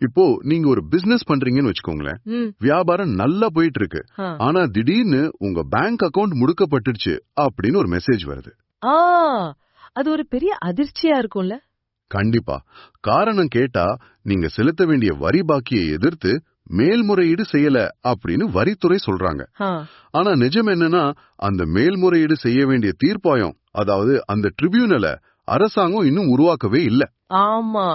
இப்போ நீங்க ஒரு பிசினஸ் பண்றீங்கன்னு வச்சுக்கோங்களேன். வியாபாரம் நல்லா போயிட்டு இருக்கு. ஆனா திடீர்னு உங்க பேங்க் அக்கவுண்ட் முடக்கப்பட்டுடுச்சு அப்படின்னு ஒரு மெசேஜ் வருது. அது ஒரு பெரிய அதிர்ச்சியா இருக்கும்ல. கண்டிப்பா. காரணம் கேட்டா நீங்க செலுத்த வேண்டிய வரி பாக்கியை எதிர்த்து மேல்முறையீடு செய்யல அப்படின்னு வரித்துறை சொல்றாங்க. ஆனா நிஜம் என்னன்னா, அந்த மேல்முறையீடு செய்ய வேண்டிய தீர்ப்பாயம், அதாவது அந்த ட்ரிபியூனல அரசாங்கம் இன்னும் உருவாக்கவே இல்ல. ஆமா,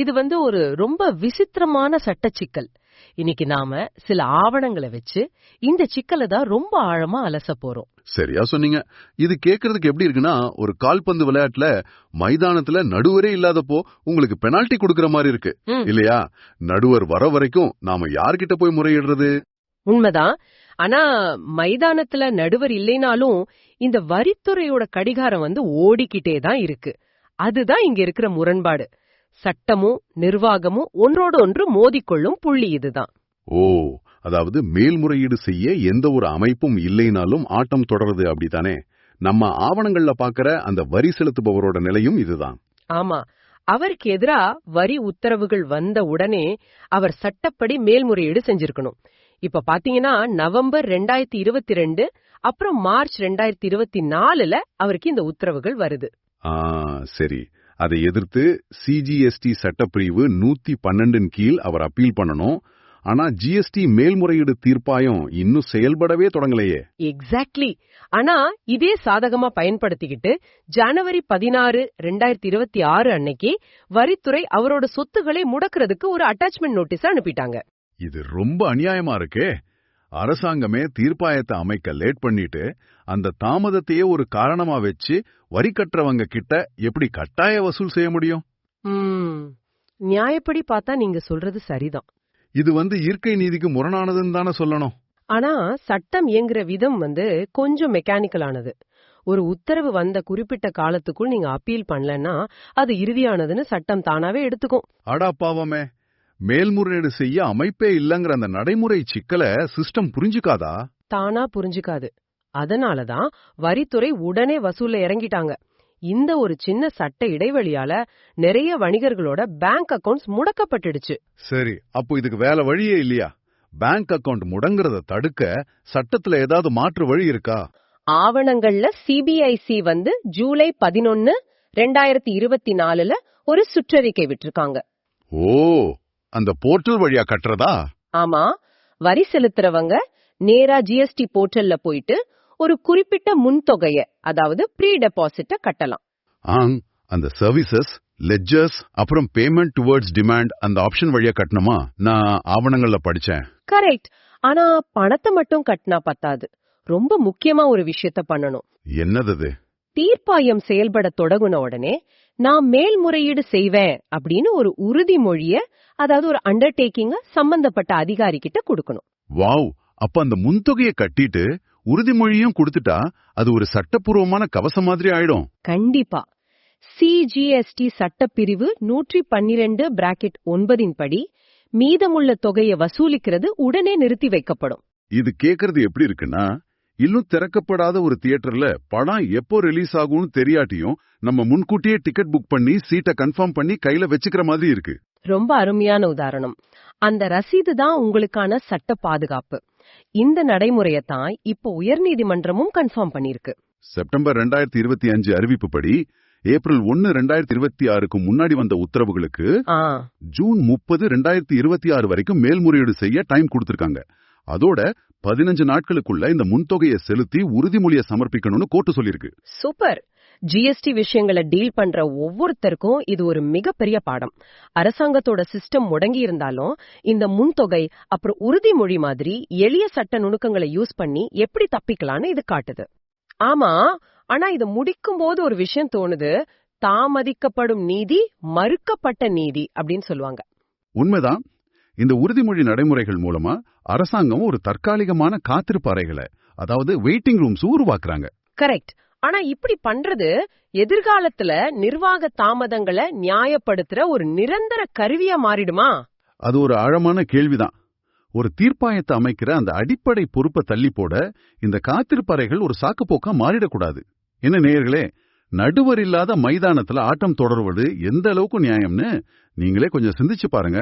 இது ஒரு ரொம்ப விசித்திரமான சட்ட சிக்கல். இன்னைக்கு நாம சில ஆவணங்களை வச்சு இந்த சிக்கலை தான் ரொம்ப ஆழமா அலச போறோம். சரியா சொன்னீங்க. இது கேக்குறதுக்கு எப்படி இருக்குன்னா, ஒரு கால்பந்து விளையாட்டுல மைதானத்துல நடுவரே இல்லாதப்போ உங்களுக்கு பெனால்டி கொடுக்கற மாதிரி இருக்கு இல்லையா? நடுவர் வர வரைக்கும் நாம யார்கிட்ட போய் முறையிடுறது? உண்மைதான். ஆனா மைதானத்துல நடுவர் இல்லைனாலும் இந்த வரித்துறையோட கடிகாரம் ஓடிக்கிட்டே தான் இருக்கு. அதுதான் இங்க இருக்கிற முரண்பாடு. சட்டமும் நிர்வாகமும் ஒன்றோடு ஒன்று மோதிக்கொள்ளும் புள்ளி இதுதான். அதாவது மேல்முறையீடு செய்ய எந்த ஒரு அமைப்பும் இல்லைனாலும் ஆட்டம் தொடருது, அப்படித்தானே? நம்ம ஆவணங்கள்ல பாக்குற அந்த வரி செலுத்துபவரோட நிலையும் இதுதான். ஆமா, அவருக்கு எதிரா வரி உத்தரவுகள் வந்த உடனே அவர் சட்டப்படி மேல்முறையீடு செஞ்சிருக்கணும். இப்ப பாத்தீங்கன்னா நவம்பர் 2022 அப்புறம் மார்ச் 2024 அவருக்கு இந்த உத்தரவுகள் வருது. சரி. அதை எதிர்த்து சிஜிஎஸ்டி சட்டப்பிரிவு 112 கீழ் அவர் அப்பீல் பண்ணணும். ஆனா ஜிஎஸ்டி மேல்முறையீடு தீர்ப்பாயம் இன்னும் செயல்படவே தொடங்கலையே. எக்ஸாக்ட்லி. ஆனா இதே சாதகமா பயன்படுத்திக்கிட்டு ஜனவரி 16, 2026 அன்னைக்கு வரித்துறை அவரோட சொத்துக்களை முடக்கிறதுக்கு ஒரு அட்டாச்மெண்ட் நோட்டீஸ் அனுப்பிட்டாங்க. இது ரொம்ப அநியாயமா இருக்கே. அரசாங்கமே தீர்ப்பாயத்தை அமைக்க லேட் பண்ணிட்டு அந்த தாமதத்தையே ஒரு காரணமா வச்சு வரி கட்டுறவங்க கிட்ட எப்படி கட்டாய வசூல் செய்ய முடியும்? நியாயப்படி பார்த்தா நீங்க சொல்றது சரிதான். இது இயற்கை நீதிக்கு முரணானதுன்னு தானே சொல்லணும். ஆனா சட்டம் இயங்குற விதம் கொஞ்சம் மெக்கானிக்கல் ஆனது. ஒரு உத்தரவு வந்த குறிப்பிட்ட காலத்துக்குள் நீங்க அப்பீல் பண்ணலன்னா அது இறுதியானதுன்னு சட்டம் தானாவே எடுத்துக்கும். அடா பாவமே, மேல்முறையீடு செய்ய அமைப்பே இல்லங்கிற அந்த நடைமுறை சிக்கலை சிஸ்டம் புரிஞ்சுக்காதா? தானா புரிஞ்சுக்காது. அதனாலதான் வரித்துறை உடனே வசூல்ல இறங்கிட்டாங்க. இந்த ஒரு சின்ன சட்ட இடைவெளியால நிறைய வணிகர்களோட பேங்க் அக்கவுண்ட்ஸ் முடக்கப்பட்டுடுச்சு. சரி, அப்போ இதுக்கு வேற வழியே இல்லையா? பேங்க் அக்கவுண்ட் முடங்குறத தடுக்க சட்டத்துல ஏதாவது மாற்று வழி இருக்கா? ஆவணங்கள்ல சிபிஐசி ஜூலை 11, 2024 ஒரு சுற்றறிக்கை விட்டிருக்காங்க. அந்த போர்ட்டல் வழியா கட்டுறதா? ஆமா, வரி செலுத்துறவங்க நேரா ஜிஎஸ்டி போர்ட்டல்ல போயிட்டு ஒரு குறிப்பிட்ட முன்தொகைய, அதாவது ப்ரீ டெபாசிட்ட கட்டலாம். அந்த சர்வீசஸ், லெட்ஜர்ஸ், அப்புறம் பேமெண்ட் டுவர்ட்ஸ் டிமாண்ட் அந்த ஆப்ஷன் வழியா கட்டணுமா? நான் ஆவணங்கள்ல படிச்சேன். கரெக்ட். ஆனா பணத்தை மட்டும் கட்டினா பத்தாது. ரொம்ப முக்கியமா ஒரு விஷயத்த பண்ணணும். என்னது? தீர்ப்பாயம் செயல்பட தொடங்குன உடனே நான் மேல்முறையீடு செய்வேன் அப்படின்னு ஒரு உறுதிமொழிய, அதாவது ஒரு அண்டர்டேக்கிங்க சம்பந்தப்பட்ட அதிகாரி கிட்ட கொடுக்கணும். வாவ், அப்ப அந்த முன்தொகையை கட்டிட்டு உறுதிமொழியும் கொடுத்துட்டா அது ஒரு சட்டப்பூர்வமான கவசம் மாதிரி ஆயிடும். கண்டிப்பா. சிஜிஎஸ்டி சட்டப்பிரிவு 112(9) படி மீதமுள்ள தொகையை வசூலிக்கிறது உடனே நிறுத்தி வைக்கப்படும். இது கேக்குறது எப்படி இருக்குன்னா, இன்னும் திறக்கப்படாத ஒரு தியேட்டர்ல படம் எப்போ ரிலீஸ் ஆகும்னு தெரியாட்டியும் நம்ம முன்கூட்டியே டிக்கெட் புக் பண்ணி சீட்டை கன்ஃபார்ம் பண்ணி கையில வச்சுக்கிற மாதிரி இருக்கு. ரொம்ப அருமையான உதாரணம். அந்த ரசீது தான் உங்களுக்கான சட்ட பாதுகாப்பு. இந்த நடைமுறையத்தான் இப்போ உயர்நீதிமன்றமும் கன்ஃபார்ம் பண்ணிருக்கு. செப்டம்பர் 2025 அறிவிப்புப்படி ஏப்ரல் 1, 2026க்கு முன்னாடி வந்த உத்தரவுகளுக்கு ஜூன் 30, 2026 வரைக்கும் மேல்முறையீடு செய்ய டைம் கொடுத்திருக்காங்க. அதோட 15 நாட்களுக்குள்ள இந்த முன்தொகையை செலுத்தி உறுதிமொழியை சமர்ப்பிக்கணும்னு கோர்ட்டு சொல்லிருக்கு. சூப்பர். ஜிஎஸ்டி விஷயங்களை டீல் பண்ற ஒவ்வொருத்தருக்கும் இது ஒரு மிகப்பெரிய பாடம். அரசாங்கத்தோட சிஸ்டம் முடங்கி இருந்தாலும் இந்த முன்தொகை அப்புறம் உறுதிமொழி மாதிரி எளிய சட்ட நுணுக்கங்களை யூஸ் பண்ணி எப்படி தப்பிக்கலான்னு இது காட்டுது. ஆமா, ஆனா இதை முடிக்கும் போது ஒரு விஷயம் தோணுது. தாமதிக்கப்படும் நீதி மறுக்கப்பட்ட நீதி அப்படின்னு சொல்லுவாங்க. உண்மைதான். இந்த உறுதிமொழி நடைமுறைகள் மூலமா அரசாங்கம் ஒரு தற்காலிகமான காத்திருப்பு அறைகளை, அதாவது வெயிட்டிங் ரூம்ஸ் உருவாக்குறாங்க. கரெக்ட். ஆனா இப்படி பண்றது எதிர்காலத்துல நிர்வாக தாமதங்களை நியாயப்படுத்துற ஒரு நிரந்தர கருவியா மாறிடுமா? அது ஒரு ஆழமான கேள்விதான். ஒரு தீர்ப்பாயத்தை அமைக்கிற அந்த அடிப்படை பொறுப்பை தள்ளி போட இந்த காத்திருப்பறைகள் ஒரு சாக்குப்போக்கா மாறிடக்கூடாது. என்ன நேயர்களே, நடுவர் இல்லாத மைதானத்துல ஆட்டம் தொடர்வது எந்த அளவுக்கு நியாயம்னு நீங்களே கொஞ்சம் சிந்திச்சு பாருங்க.